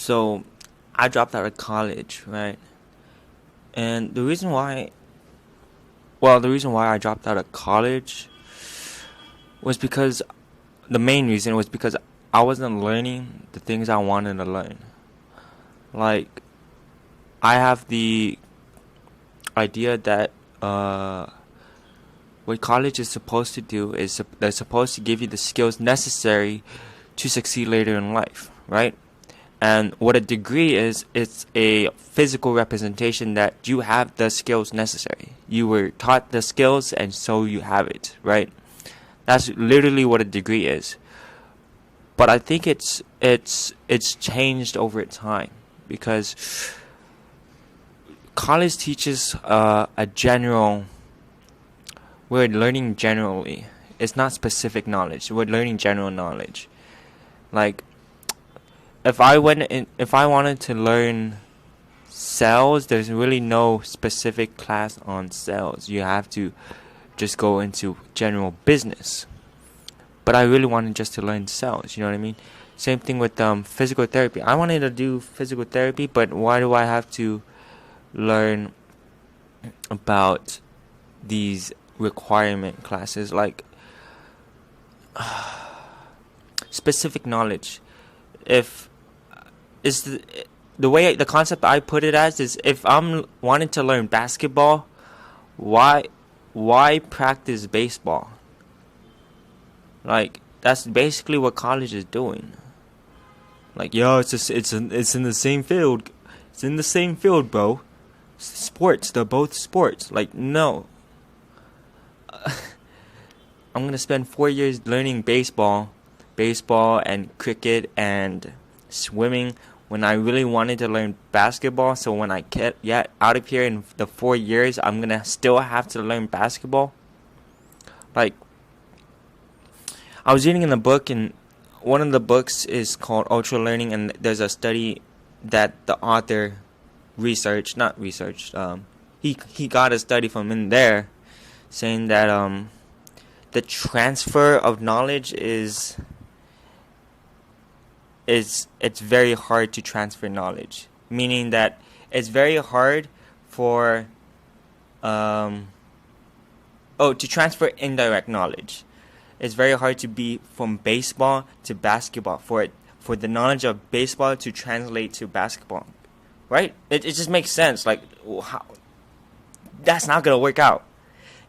So I dropped out of college, right? And the reason why I dropped out of college was because the main reason was because I wasn't learning the things I wanted to learn. Like, I have the idea that uh, what college is supposed to do is they're supposed to give you the skills necessary to succeed later in life, right? And what a degree is, it's a physical representation that you have the skills necessary. You were taught the skills, and so you have it, right? That's literally what a degree is. But I think it's changed over time because college teaches a general. We're learning generally. It's not specific knowledge. We're learning general knowledge. Like, if I wanted to learn sales, there's really no specific class on sales. You have to just go into general business. But I really wanted just to learn sales. You know what I mean? Same thing with physical therapy. I wanted to do physical therapy, but why do I have to learn about these requirement classes like specific knowledge? If is the way the concept I put it as is, if I'm wanting to learn basketball, why practice baseball? Like, that's basically what college is doing. Like, yo, it's in the same field. It's in the same field, bro. Sports, they're both sports. Like, no. I'm gonna spend 4 years learning baseball and cricket and swimming when I really wanted to learn basketball. So when I get out of here in the 4 years, I'm gonna still have to learn basketball. Like, I was reading in the book, and one of the books is called Ultra Learning, and there's a study that the author he got a study from in there saying that the transfer of knowledge is it's very hard to transfer knowledge, meaning that it's very hard for to transfer indirect knowledge. It's very hard to be from baseball to basketball, for the knowledge of baseball to translate to basketball, right? It just makes sense. Like, how, that's not gonna work out.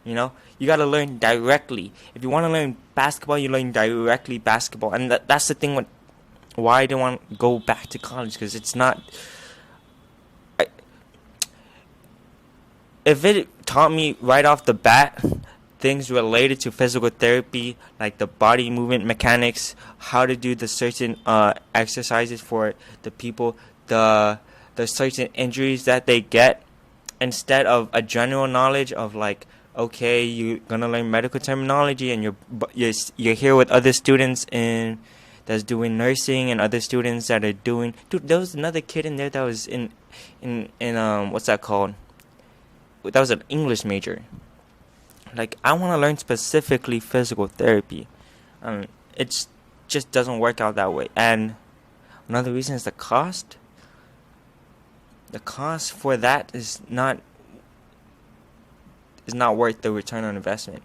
You know, you gotta learn directly. If you want to learn basketball, you learn directly basketball, and that's the thing with why I didn't want to go back to college, because it's not. If it taught me right off the bat things related to physical therapy, like the body movement mechanics, how to do the certain exercises for the people, the certain injuries that they get, instead of a general knowledge of like, okay, you're gonna learn medical terminology, and you're here with other students that's doing nursing, and other students that are doing. Dude, there was another kid in there that was in what's that called? That was an English major. Like, I want to learn specifically physical therapy. It just doesn't work out that way. And another reason is the cost. The cost for that is not worth the return on investment.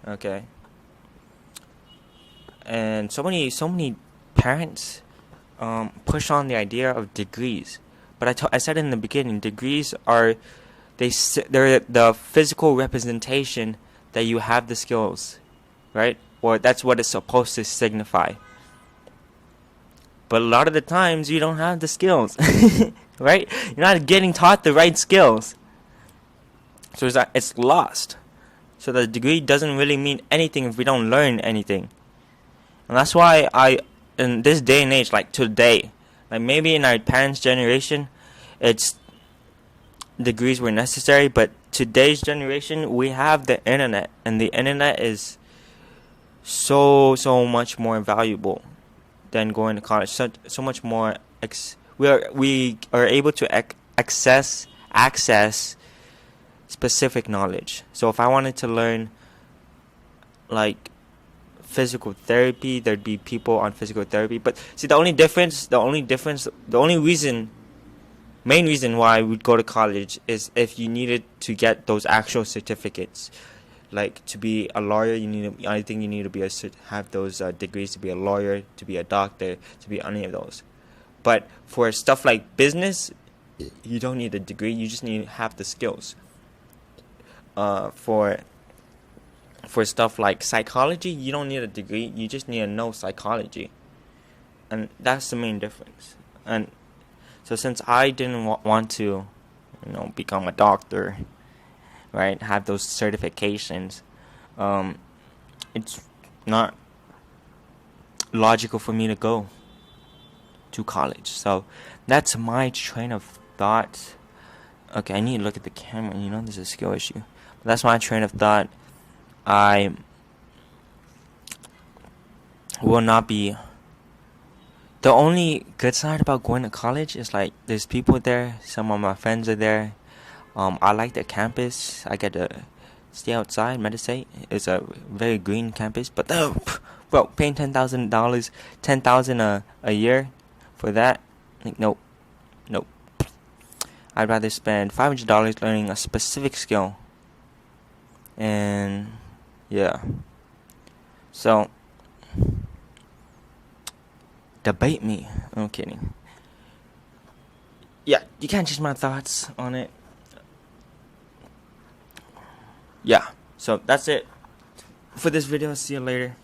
Okay. And so many parents push on the idea of degrees. But I said in the beginning, degrees are they're the physical representation that you have the skills, right? Or that's what it's supposed to signify. But a lot of the times you don't have the skills, right? You're not getting taught the right skills. So it's lost. So the degree doesn't really mean anything if we don't learn anything. And that's why in this day and age, like today, like maybe in our parents' generation, degrees were necessary, but today's generation, we have the internet, and the internet is so much more valuable than going to college. So much more. We are able to access specific knowledge. So if I wanted to learn like physical therapy. There'd be people on physical therapy. But see, the only reason, main reason why we'd go to college is if you needed to get those actual certificates. Like to be a lawyer, I think you need to have those degrees to be a lawyer, to be a doctor, to be any of those. But for stuff like business, you don't need a degree. You just need to have the skills. For stuff like psychology, you don't need a degree. You just need to know psychology, and that's the main difference. And so, since I didn't want to, become a doctor, right, have those certifications, it's not logical for me to go to college. So that's my train of thought. Okay, I need to look at the camera. This is a skill issue. But that's my train of thought. I will not be. The only good side about going to college is like there's people there. Some of my friends are there. I like the campus. I get to stay outside, meditate. It's a very green campus. But bro, paying $10,000 a year for that? Like, nope. I'd rather spend $500 learning a specific skill. And yeah. So debate me. I'm kidding. Yeah, you can't change my thoughts on it. Yeah, so that's it for this video. See you later.